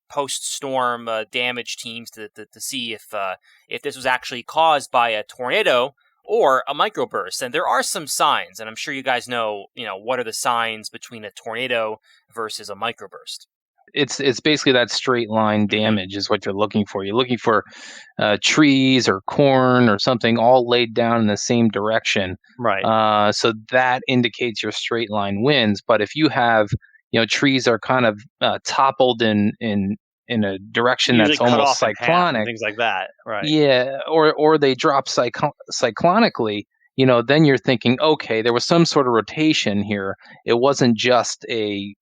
[SPEAKER 4] post-storm damage teams to see if this was actually caused by a tornado or a microburst. And there are some signs, and I'm sure you guys know, what are the signs between a tornado versus a microburst.
[SPEAKER 3] It's basically that straight line damage is what you're looking for. You're looking for trees or corn or something all laid down in the same direction.
[SPEAKER 2] Right.
[SPEAKER 3] So that indicates your straight line winds. But if you have, trees are kind of toppled in a direction
[SPEAKER 2] usually
[SPEAKER 3] that's almost cyclonic,
[SPEAKER 2] things like that, right?
[SPEAKER 3] Yeah, or they drop cyclonically. Then you're thinking, okay, there was some sort of rotation here. It wasn't just a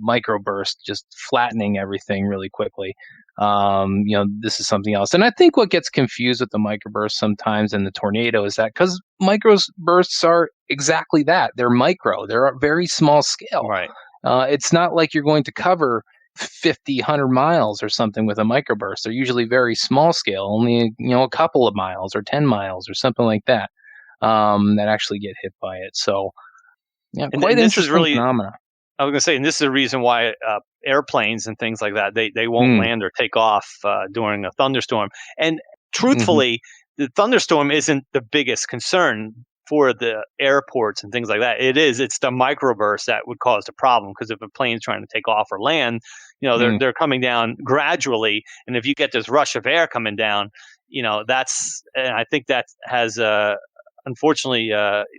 [SPEAKER 3] microburst, just flattening everything really quickly. This is something else. And I think what gets confused with the microburst sometimes and the tornado is that because microbursts are exactly that. They're micro. They're a very small scale.
[SPEAKER 2] Right.
[SPEAKER 3] It's not like you're going to cover 50, 100 miles or something with a microburst. They're usually very small scale, only, a couple of miles or 10 miles or something like that. That actually get hit by it. So, yeah, quite interesting phenomena.
[SPEAKER 2] I was going to say, and this is the reason why airplanes and things like that, they won't land or take off during a thunderstorm. And truthfully, the thunderstorm isn't the biggest concern for the airports and things like that. It's the microburst that would cause the problem, because if a plane's trying to take off or land, they're coming down gradually. And if you get this rush of air coming down, and I think that has unfortunately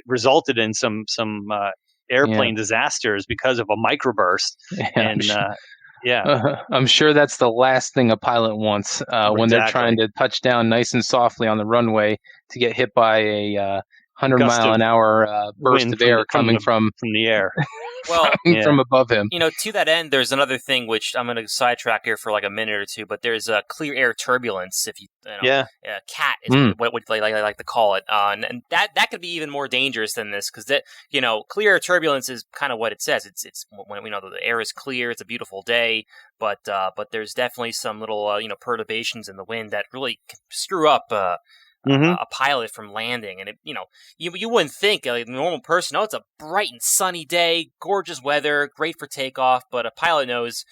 [SPEAKER 2] resulted in some airplane disasters because of a microburst.
[SPEAKER 3] I'm sure that's the last thing a pilot wants when they're trying to touch down nice and softly on the runway to get hit by a 100-mile-an-hour burst of air coming from
[SPEAKER 2] the air.
[SPEAKER 4] Well,
[SPEAKER 3] from above him.
[SPEAKER 4] To that end, there's another thing which I'm going to sidetrack here for like a minute or two, but there's clear air turbulence. If CAT is what they like to call it, and that could be even more dangerous than this, because clear air turbulence is kind of what it says. It's when we know that the air is clear, it's a beautiful day, but there's definitely some little perturbations in the wind that really can screw up a pilot from landing. And you wouldn't think, like a normal person, it's a bright and sunny day, gorgeous weather, great for takeoff, but a pilot knows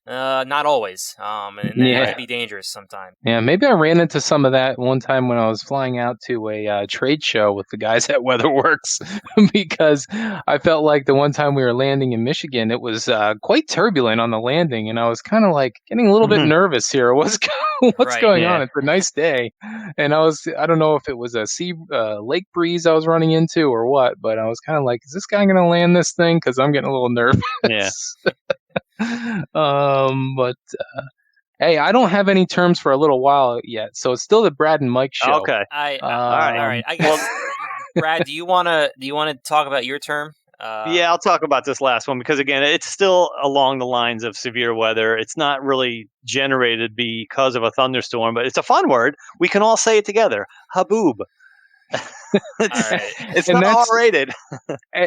[SPEAKER 4] not always, and that could be dangerous sometimes.
[SPEAKER 3] Yeah, maybe I ran into some of that one time when I was flying out to a trade show with the guys at WeatherWorks, because I felt like the one time we were landing in Michigan, it was quite turbulent on the landing, and I was kind of like getting a little bit nervous here. What's going on? It's a nice day, and I don't know if it was a lake breeze I was running into or what, but I was kind of like, is this guy going to land this thing? Because I'm getting a little nervous.
[SPEAKER 2] Yeah.
[SPEAKER 3] But hey, I don't have any terms for a little while yet, so it's still the Brad and Mike show.
[SPEAKER 2] Okay.
[SPEAKER 4] All right. I guess, Brad, do you want to talk about your term?
[SPEAKER 2] Yeah, I'll talk about this last one because again, it's still along the lines of severe weather. It's not really generated because of a thunderstorm, but it's a fun word. We can all say it together. Haboob. it's
[SPEAKER 4] All right.
[SPEAKER 2] it's
[SPEAKER 3] And
[SPEAKER 2] not
[SPEAKER 3] that's
[SPEAKER 2] R-rated.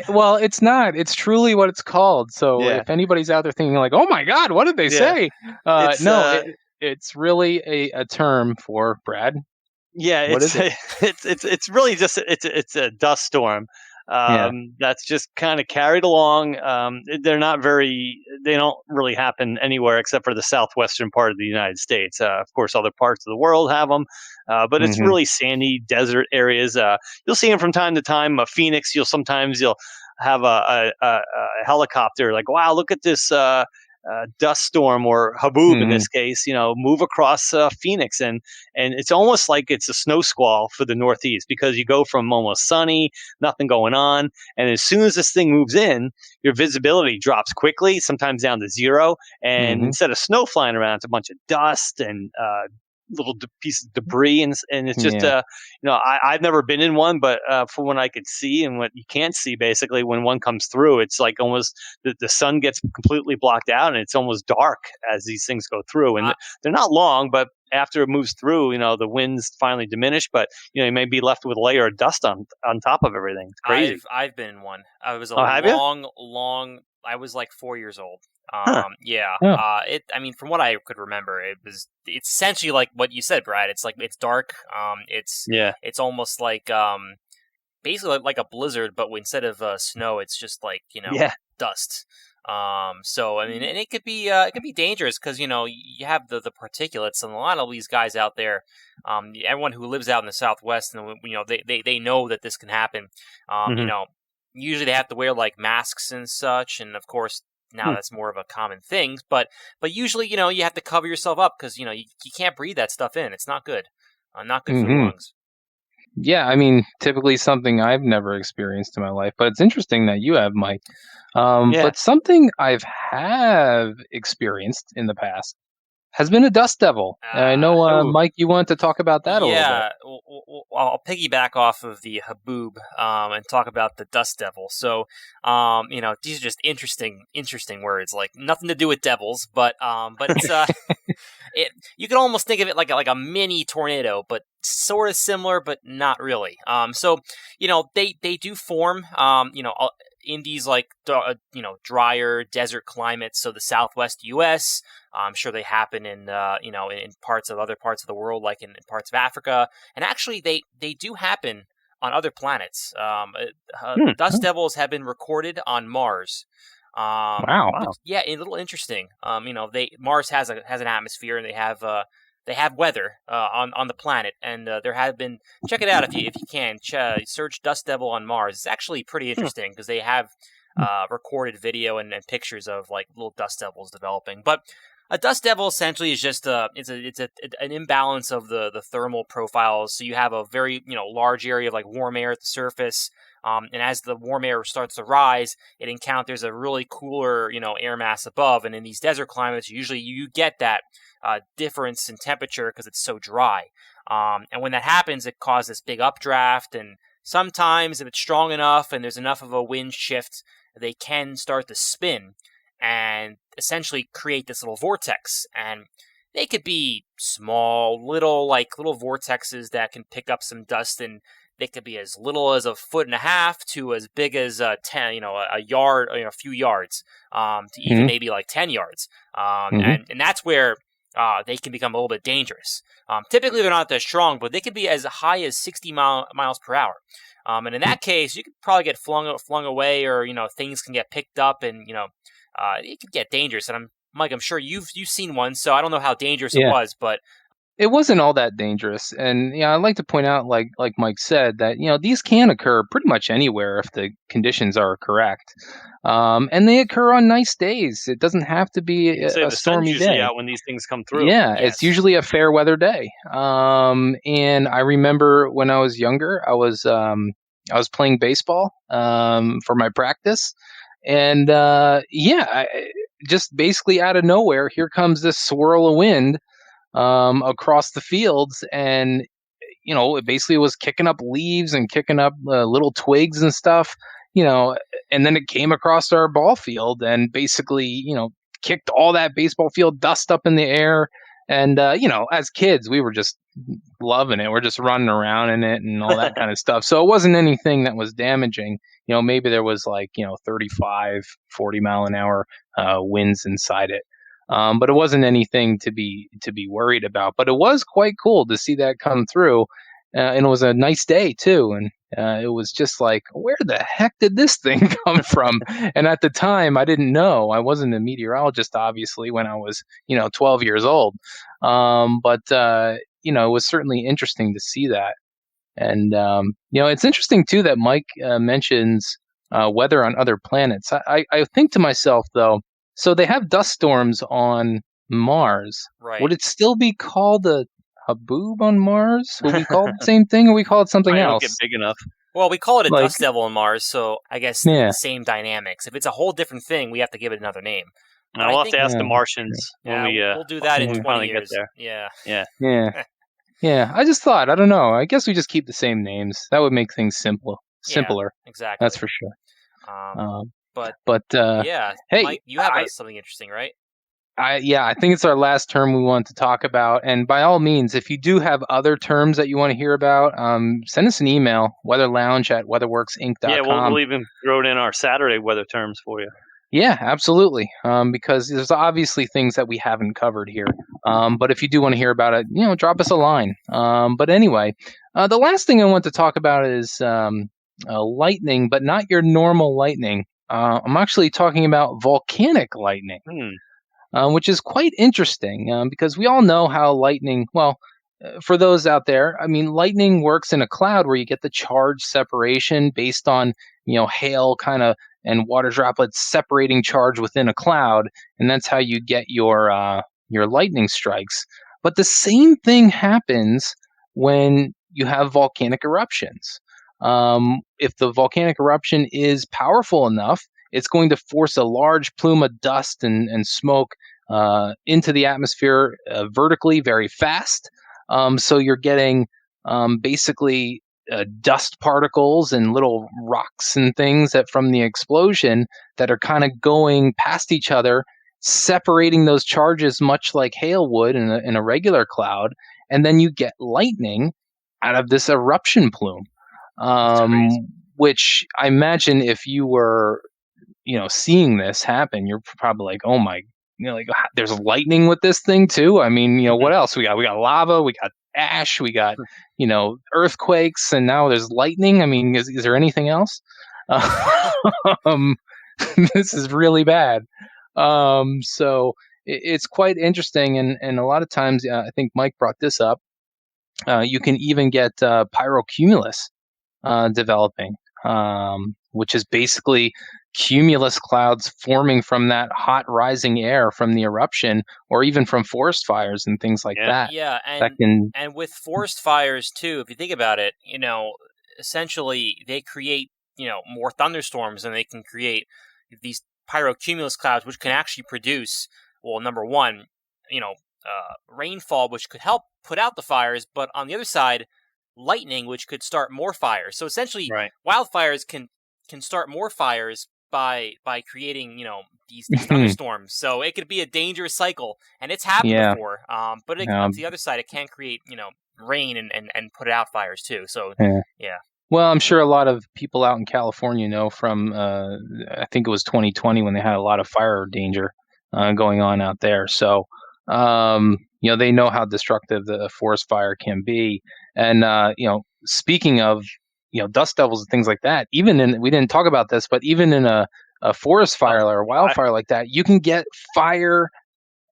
[SPEAKER 3] well, it's not. It's truly what it's called. So
[SPEAKER 2] Yeah.
[SPEAKER 3] if anybody's out there thinking like, "Oh my God, what did they
[SPEAKER 2] Yeah.
[SPEAKER 3] say?"
[SPEAKER 2] It's
[SPEAKER 3] No, it's really a term for Brad.
[SPEAKER 2] Yeah,
[SPEAKER 3] What is it?
[SPEAKER 2] it's really just it's a dust storm
[SPEAKER 3] Yeah.
[SPEAKER 2] that's just kind of carried along. They don't really happen anywhere except for the southwestern part of the United States. Of course, other parts of the world have them, but it's
[SPEAKER 3] Hmm.
[SPEAKER 2] really sandy desert areas. You'll see them from time to time. Phoenix, you'll have a helicopter like, wow, look at this. Dust storm or Haboob in
[SPEAKER 3] Hmm.
[SPEAKER 2] this case, move across Phoenix, and it's almost like it's a snow squall for the Northeast because you go from almost sunny, nothing going on, and as soon as this thing moves in, your visibility drops quickly, sometimes down to zero, and
[SPEAKER 3] Hmm.
[SPEAKER 2] instead of snow flying around, it's a bunch of dust and little pieces of debris, and it's just
[SPEAKER 3] Yeah.
[SPEAKER 2] I've never been in one, but from what I could see and what you can't see, basically when one comes through, it's like almost the sun gets completely blocked out and it's almost dark as these things go through, and
[SPEAKER 4] I,
[SPEAKER 2] they're not long, but after it moves through, the winds finally diminish, but you may be left with a layer of dust on top of everything. It's crazy.
[SPEAKER 4] I've been in one. I was a
[SPEAKER 2] Oh, have you?
[SPEAKER 4] long. I was like 4 years old.
[SPEAKER 2] Huh.
[SPEAKER 4] Yeah.
[SPEAKER 3] Oh.
[SPEAKER 4] I mean, from what I could remember, it's essentially like what you said, Brad. It's like it's dark.
[SPEAKER 2] Yeah.
[SPEAKER 4] It's almost like basically like a blizzard, but instead of snow, it's just like
[SPEAKER 2] Yeah.
[SPEAKER 4] dust. So I mean, and it could be dangerous because you have the particulates, and a lot of these guys out there, everyone who lives out in the Southwest, and they know that this can happen.
[SPEAKER 2] Mhm.
[SPEAKER 4] Usually they have to wear like masks and such, and of course now that's more of a common thing. But usually you have to cover yourself up because you can't breathe that stuff in. It's not good, not good for the
[SPEAKER 3] Hmm.
[SPEAKER 4] lungs.
[SPEAKER 3] Yeah, I mean, typically something I've never experienced in my life, but it's interesting that you have, Mike.
[SPEAKER 2] Yeah.
[SPEAKER 3] But something have experienced in the past has been a dust devil. And I know,
[SPEAKER 2] Ooh.
[SPEAKER 3] Mike, you wanted to talk about that a little bit.
[SPEAKER 4] Yeah, I'll piggyback off of the Haboob and talk about the Dust Devil. So, these are just interesting words, like nothing to do with devils, but it's you can almost think of it like a mini tornado, but sort of similar, but not really. So they do form, in these like drier desert climates. So the Southwest U.S. I'm sure they happen in in parts of other parts of the world, like in parts of Africa, and actually they do happen on other planets. Dust devils have been recorded on Mars.
[SPEAKER 3] Wow.
[SPEAKER 4] Yeah, a little interesting. Mars has an atmosphere, and they have weather on the planet, and there have been, check it out if you can, search dust devil on Mars. It's actually pretty interesting because they have recorded video and pictures of like little dust devils developing. But a dust devil essentially is just an imbalance of the thermal profiles. So you have a very large area of like warm air at the surface, and as the warm air starts to rise, it encounters a really cooler air mass above. And in these desert climates, usually you get that difference in temperature because it's so dry. And when that happens, it causes this big updraft. And sometimes, if it's strong enough and there's enough of a wind shift, they can start to spin and essentially create this little vortex. And they could be small, little vortexes that can pick up some dust, and they could be as little as 1.5 feet to as big as a yard, a few yards, to even maybe like 10 yards. And that's where they can become a little bit dangerous. Typically, they're not that strong, but they could be as high as 60 miles per hour. And in that case, you could probably get flung away, or things can get picked up, and it could get dangerous. And Mike, I'm sure you've seen one, so I don't know how dangerous it was, but
[SPEAKER 3] it wasn't all that dangerous. And I'd like to point out, like Mike said, that these can occur pretty much anywhere if the conditions are correct. And they occur on nice days. It doesn't have to be a stormy
[SPEAKER 2] usually
[SPEAKER 3] day.
[SPEAKER 2] out when these things come through.
[SPEAKER 3] Yeah,
[SPEAKER 4] Yes.
[SPEAKER 3] it's usually a fair weather day. And I remember when I was younger, I was playing baseball for my practice, and just basically out of nowhere, here comes this swirl of wind across the fields, and it basically was kicking up leaves and kicking up little twigs and stuff. and then it came across our ball field and basically, kicked all that baseball field dust up in the air. And, as kids, we were just loving it. We're just running around in it and all that kind of stuff. So it wasn't anything that was damaging. Maybe there was 35, 40 mile an hour winds inside it. But it wasn't anything to be worried about. But it was quite cool to see that come through. And it was a nice day, too. And it was just like, where the heck did this thing come from? And at the time, I didn't know. I wasn't a meteorologist, obviously, when I was, 12 years old. But it was certainly interesting to see that. And, it's interesting, too, that Mike mentions weather on other planets. I think to myself, though, so they have dust storms on Mars.
[SPEAKER 4] Right.
[SPEAKER 3] Would it still be called a Haboob on Mars? Will we call it the same thing, or we call it something else?
[SPEAKER 2] Don't get big enough.
[SPEAKER 4] Well, we call it a dust devil on Mars, so I guess
[SPEAKER 3] Yeah.
[SPEAKER 4] same dynamics. If it's a whole different thing, we have to give it another name.
[SPEAKER 2] Now, we'll have to ask the Martians when
[SPEAKER 4] we'll do that in
[SPEAKER 2] when we
[SPEAKER 4] 20
[SPEAKER 2] finally
[SPEAKER 4] years.
[SPEAKER 2] get there.
[SPEAKER 3] Yeah. Yeah. I just thought, I don't know. I guess we just keep the same names. That would make things simpler.
[SPEAKER 4] Exactly.
[SPEAKER 3] That's for sure.
[SPEAKER 4] But
[SPEAKER 3] hey,
[SPEAKER 4] Mike, you have something interesting, right?
[SPEAKER 3] I think it's our last term we want to talk about. And by all means, if you do have other terms that you want to hear about, send us an email, weatherlounge@weatherworksinc.com.
[SPEAKER 2] Yeah, we'll even throw it in our Saturday weather terms for you.
[SPEAKER 3] Yeah, absolutely. Because there's obviously things that we haven't covered here. But if you do want to hear about it, drop us a line. But anyway, the last thing I want to talk about is lightning, but not your normal lightning. I'm actually talking about volcanic lightning. Which is quite interesting because we all know how lightning, for those out there, lightning works in a cloud where you get the charge separation based on, hail kind of and water droplets separating charge within a cloud. And that's how you get your lightning strikes. But the same thing happens when you have volcanic eruptions. If the volcanic eruption is powerful enough, it's going to force a large plume of dust and smoke into the atmosphere vertically very fast. So you're getting basically dust particles and little rocks and things that from the explosion that are kind of going past each other, separating those charges much like hail would in a regular cloud. And then you get lightning out of this eruption plume, which I imagine if you were seeing this happen, you're probably like, oh my, there's lightning with this thing too. What else we got? We got lava, we got ash, we got, earthquakes, and now there's lightning. Is there anything else? This is really bad. So it's quite interesting. And a lot of times, I think Mike brought this up. You can even get pyrocumulus developing, which is basically cumulus clouds forming from that hot rising air from the eruption, or even from forest fires and things like that.
[SPEAKER 4] Yeah, and with forest fires too, if you think about it, essentially they create, more thunderstorms, and they can create these pyrocumulus clouds, which can actually produce, well, number one, rainfall, which could help put out the fires, but on the other side, lightning, which could start more fires. So essentially, wildfires can start more fires by creating, these thunderstorms. So it could be a dangerous cycle, and it's happened before. But on the other side, it can create, rain and put out fires too. So yeah.
[SPEAKER 3] Well, I'm sure a lot of people out in California know from, I think it was 2020 when they had a lot of fire danger going on out there. So, they know how destructive the forest fire can be. And, speaking of, dust devils and things like that, we didn't talk about this, but even in a forest fire or a wildfire like that, you can get fire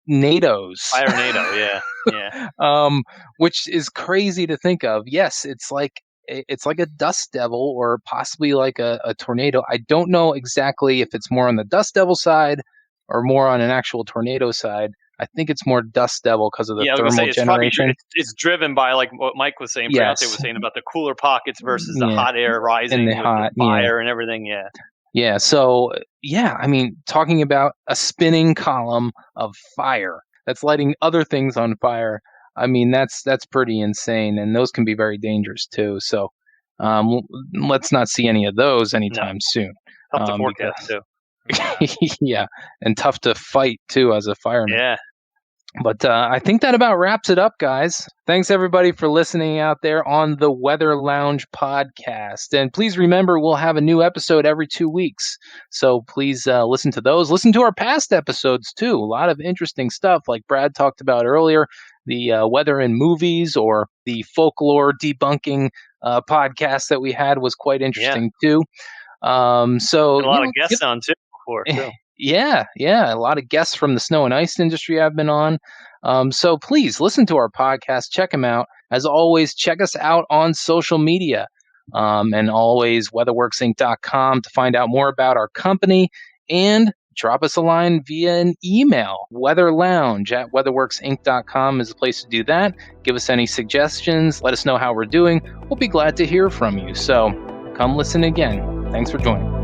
[SPEAKER 3] nados.
[SPEAKER 2] Fire nado, yeah.
[SPEAKER 3] Which is crazy to think of. Yes, it's like a dust devil or possibly like a tornado. I don't know exactly if it's more on the dust devil side or more on an actual tornado side. I think it's more dust devil because of the thermal generation.
[SPEAKER 2] It's driven by, like what Mike was saying, Briante was saying about the cooler pockets versus the hot air rising with the fire and everything. Yeah.
[SPEAKER 3] Yeah. So, talking about a spinning column of fire that's lighting other things on fire. That's pretty insane. And those can be very dangerous too. So, Let's not see any of those anytime soon.
[SPEAKER 2] Tough to forecast too.
[SPEAKER 3] Yeah, and tough to fight too as a fireman.
[SPEAKER 2] Yeah.
[SPEAKER 3] But I think that about wraps it up, guys. Thanks, everybody, for listening out there on the Weather Lounge podcast. And please remember, we'll have a new episode every 2 weeks. So please listen to those. Listen to our past episodes, too. A lot of interesting stuff, like Brad talked about earlier, the weather in movies, or the folklore debunking podcast that we had was quite interesting, too. So
[SPEAKER 2] and a lot of guests on, too, before, too.
[SPEAKER 3] Yeah. A lot of guests from the snow and ice industry have been on. So please listen to our podcast. Check them out. As always, check us out on social media. And always WeatherWorksInc.com to find out more about our company, and drop us a line via an email. WeatherLounge@WeatherWorksInc.com is the place to do that. Give us any suggestions. Let us know how we're doing. We'll be glad to hear from you. So come listen again. Thanks for joining.